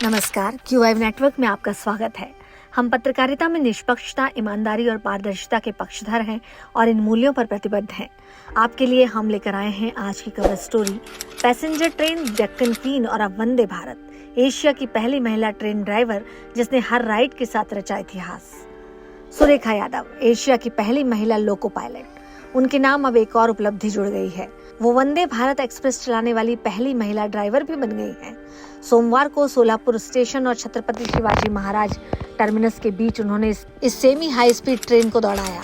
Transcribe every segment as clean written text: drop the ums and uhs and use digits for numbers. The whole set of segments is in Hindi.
नमस्कार, क्यूआईव नेटवर्क में आपका स्वागत है। हम पत्रकारिता में निष्पक्षता, ईमानदारी और पारदर्शिता के पक्षधर हैं और इन मूल्यों पर प्रतिबद्ध हैं। आपके लिए हम लेकर आए हैं आज की cover story. Passenger train Deccan queen और अब वंदे भारत, एशिया की पहली महिला ट्रेन ड्राइवर जिसने हर राइड के साथ रचा इतिहास। सुरेखा यादव, एशिया की पहली महिला लोको पायलट। उनके नाम अब एक और उपलब्धि जुड़ गई है। वो वंदे भारत एक्सप्रेस चलाने वाली पहली महिला ड्राइवर भी बन गई हैं। सोमवार को सोलापुर स्टेशन और छत्रपति शिवाजी महाराज टर्मिनस के बीच उन्होंने इस सेमी हाई स्पीड ट्रेन को दौड़ाया।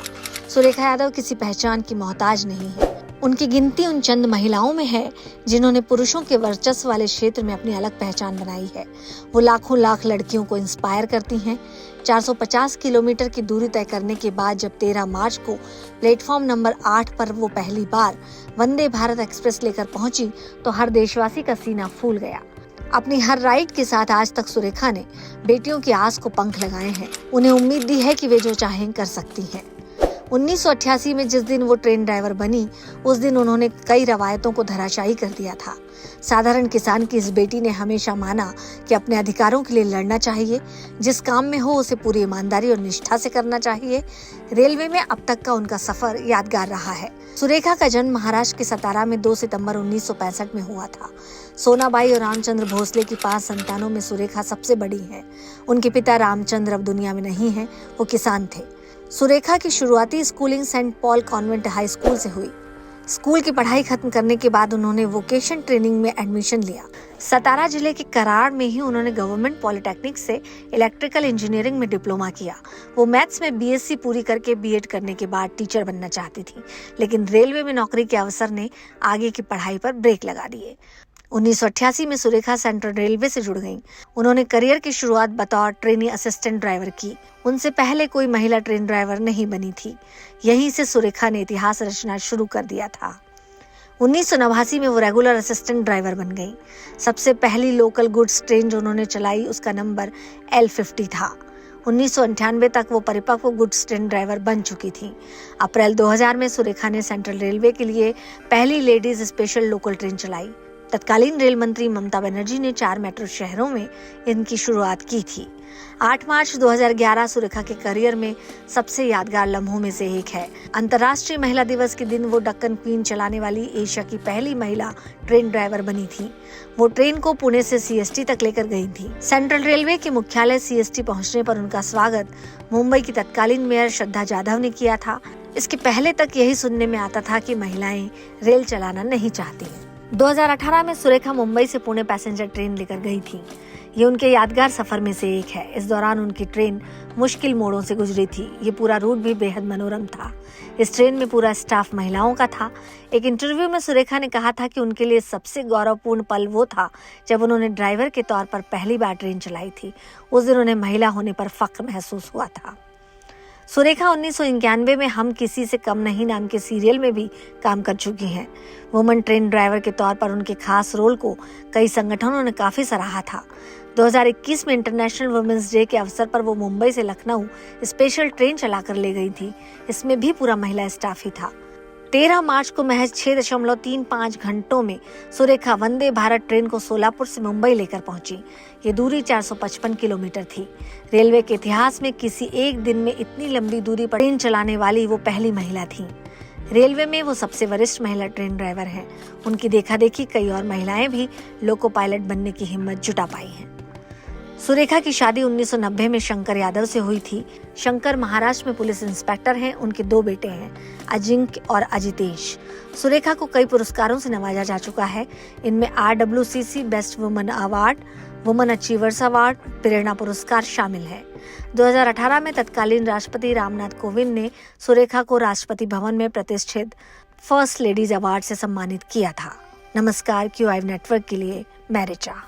सुरेखा यादव किसी पहचान की मोहताज नहीं है। उनकी गिनती उन चंद महिलाओं में है जिन्होंने पुरुषों के वर्चस्व वाले क्षेत्र में अपनी अलग पहचान बनाई है। वो लाखों लाख लड़कियों को इंस्पायर करती हैं। 450 किलोमीटर की दूरी तय करने के बाद जब 13 मार्च को प्लेटफॉर्म नंबर 8 पर वो पहली बार वंदे भारत एक्सप्रेस लेकर पहुंची तो हर देशवासी का सीना फूल गया। अपनी हर राइड के साथ आज तक सुरेखा ने बेटियों की आस को पंख लगाए हैं। उन्हें उम्मीद दी है कि वे जो चाहें कर सकती हैं। 1988 में जिस दिन वो ट्रेन ड्राइवर बनी, उस दिन उन्होंने कई रवायतों को धराशायी कर दिया था। साधारण किसान की इस बेटी ने हमेशा माना कि अपने अधिकारों के लिए लड़ना चाहिए, जिस काम में हो उसे पूरी ईमानदारी और निष्ठा से करना चाहिए। रेलवे में अब तक का उनका सफर यादगार रहा है। सुरेखा का जन्म महाराष्ट्र के सतारा में 2 सितंबर 1965 में हुआ था। सोनाबाई और रामचंद्र भोसले की 5 संतानों में सुरेखा सबसे बड़ी है। उनके पिता रामचंद्र अब दुनिया में नहीं है, वो किसान थे। सुरेखा की शुरुआती schooling saint Paul convent high school से हुई। स्कूल की पढ़ाई खत्म करने के बाद उन्होंने वोकेशन ट्रेनिंग में एडमिशन लिया। सतारा जिले के कराड़ में ही उन्होंने गवर्नमेंट पॉलिटेक्निक से इलेक्ट्रिकल इंजीनियरिंग में डिप्लोमा किया। वो मैथ्स में बीएससी पूरी करके बीएड करने के बाद टीचर बनना चाहती थी, लेकिन रेलवे में नौकरी के अवसर ने आगे की पढ़ाई पर ब्रेक लगा दिए। 1988 में सुरेखा सेंट्रल रेलवे से जुड़ गईं। उन्होंने करियर की शुरुआत बतौर ट्रेनी असिस्टेंट ड्राइवर की। उनसे पहले कोई महिला ट्रेन ड्राइवर नहीं बनी थी। यहीं से सुरेखा ने इतिहास रचना शुरू कर दिया था। 1989 में वो रेगुलर असिस्टेंट ड्राइवर बन गई। सबसे पहली लोकल गुड्स ट्रेन जो उन्होंने चलाई उसका नंबर L50 था। 1998 तक वो परिपक्व गुड्स ट्रेन ड्राइवर बन चुकी थी। अप्रैल 2000 में सुरेखा ने सेंट्रल रेलवे के लिए पहली लेडीज स्पेशल लोकल ट्रेन चलाई। तत्कालीन रेल मंत्री ममता बनर्जी ने 4 मेट्रो शहरों में इनकी शुरुआत की थी। 8 मार्च 2011 सुरेखा के करियर में सबसे यादगार लम्हों में से एक है। अंतर्राष्ट्रीय महिला दिवस के दिन वो डेक्कन क्वीन चलाने वाली एशिया की पहली महिला ट्रेन ड्राइवर बनी थी। वो ट्रेन को पुणे से CST तक लेकर गई थी। सेंट्रल रेलवे के मुख्यालय CST पहुंचने पर उनका स्वागत मुंबई की तत्कालीन मेयर श्रद्धा जाधव ने किया था। इसके पहले तक यही सुनने में आता था कि महिलाएं रेल चलाना नहीं चाहती। 2018 में सुरेखा मुंबई से पुणे पैसेंजर ट्रेन लेकर गई थी। ये उनके यादगार सफर में से एक है। इस दौरान उनकी ट्रेन मुश्किल मोड़ों से गुजरी थी। ये पूरा रूट भी बेहद मनोरम था। इस ट्रेन में पूरा स्टाफ महिलाओं का था। एक इंटरव्यू में सुरेखा ने कहा था कि उनके लिए सबसे गौरवपूर्ण पल वो था जब उन्होंने ड्राइवर के तौर पर पहली बार ट्रेन चलाई थी। उस दिन उन्हें महिला होने पर फख्र महसूस हुआ था। सुरेखा 1991 में हम किसी से कम नहीं नाम के सीरियल में भी काम कर चुकी हैं। वुमन ट्रेन ड्राइवर के तौर पर उनके खास रोल को कई संगठनों ने काफी सराहा था। 2021 में इंटरनेशनल वुमेन्स डे के अवसर पर वो मुंबई से लखनऊ स्पेशल ट्रेन चलाकर ले गई थी। इसमें भी पूरा महिला स्टाफ ही था। 13 मार्च को महज 6.35 घंटों में सुरेखा वंदे भारत ट्रेन को सोलापुर से मुंबई लेकर पहुंची। ये दूरी 455 किलोमीटर थी। रेलवे के इतिहास में किसी एक दिन में इतनी लंबी दूरी पर ट्रेन चलाने वाली वो पहली महिला थी। रेलवे में वो सबसे वरिष्ठ महिला ट्रेन ड्राइवर हैं। उनकी देखा देखी कई और महिलाएं भी लोको पायलट बनने की हिम्मत जुटा पाई हैं। सुरेखा की शादी 1990 में शंकर यादव से हुई थी। शंकर महाराष्ट्र में पुलिस इंस्पेक्टर हैं। उनके 2 बेटे हैं, अजिंक्य और अजितेश। सुरेखा को कई पुरस्कारों से नवाजा जा चुका है। इनमें RWCC best woman award, woman achievers award, Prerna Puraskar शामिल है। 2018 में तत्कालीन राष्ट्रपति रामनाथ कोविंद ने सुरेखा को राष्ट्रपति भवन में प्रतिष्ठित फर्स्ट लेडीज अवार्ड से सम्मानित किया था। नमस्कार, क्यूआईव नेटवर्क के लिए मैं ऋचा।